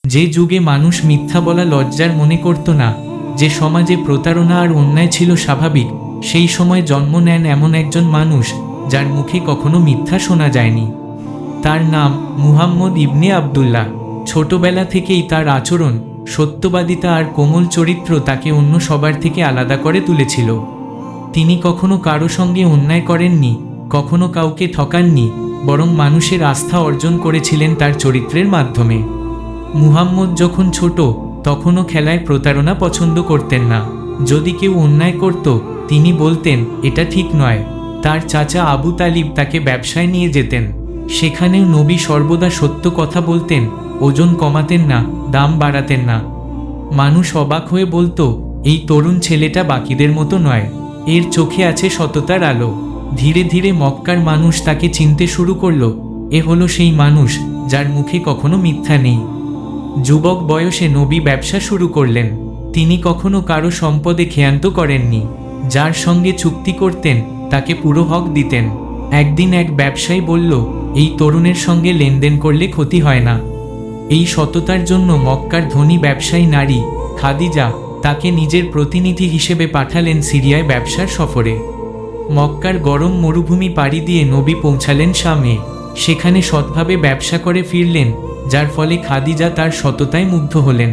যে যুগে মানুষ মিথ্যা বলা লজ্জার মনে করত না, যে সমাজে প্রতারণা আর অন্যায় ছিল স্বাভাবিক, সেই সময় জন্ম নেন এমন একজন মানুষ যার মুখে কখনো মিথ্যা শোনা যায়নি। তার নাম মুহাম্মদ ইবনে আবদুল্লাহ। ছোটবেলা থেকেই তার আচরণ, সত্যবাদিতা আর কোমল চরিত্র তাকে অন্য সবার থেকে আলাদা করে তুলেছিল। তিনি কখনো কারো সঙ্গে অন্যায় করেননি, কখনো কাউকে ঠকাননি, বরং মানুষের আস্থা অর্জন করেছিলেন তার চরিত্রের মাধ্যমে। মুহাম্মদ যখন ছোট, তখনও খেলায় প্রতারণা পছন্দ করতেন না। যদি কেউ অন্যায় করত, তিনি বলতেন এটা ঠিক নয়। তার চাচা আবু তালিব তাকে ব্যবসায় নিয়ে যেতেন। সেখানেও নবী সর্বদা সত্য কথা বলতেন, ওজন কমাতেন না, দাম বাড়াতেন না। মানুষ অবাক হয়ে বলতো, এই তরুণ ছেলেটা বাকিদের মতো নয়, এর চোখে আছে সততার আলো। ধীরে ধীরে মক্কার মানুষ তাকে চিনতে শুরু করলো, এ হলো সেই মানুষ যার মুখে কখনো মিথ্যা নেই। যুবক বয়সে নবী ব্যবসা শুরু করলেন। তিনি কখনো কারো সম্পদে খেয়ান্ত করেননি। যার সঙ্গে চুক্তি করতেন তাকে পুরো হক দিতেন। একদিন এক ব্যবসায়ী বলল, এই তরুণের সঙ্গে লেনদেন করলে ক্ষতি হয় না। এই সততার জন্য মক্কার ধনী ব্যবসায়ী নারী খাদিজা তাকে নিজের প্রতিনিধি হিসেবে পাঠালেন সিরিয়ায় ব্যবসার সফরে। মক্কার গরম মরুভূমি পাড়ি দিয়ে নবী পৌঁছালেন শামে। সেখানে সৎভাবে ব্যবসা করে ফিরলেন, যার ফলে খাদিজা তার সততায় মুগ্ধ হলেন।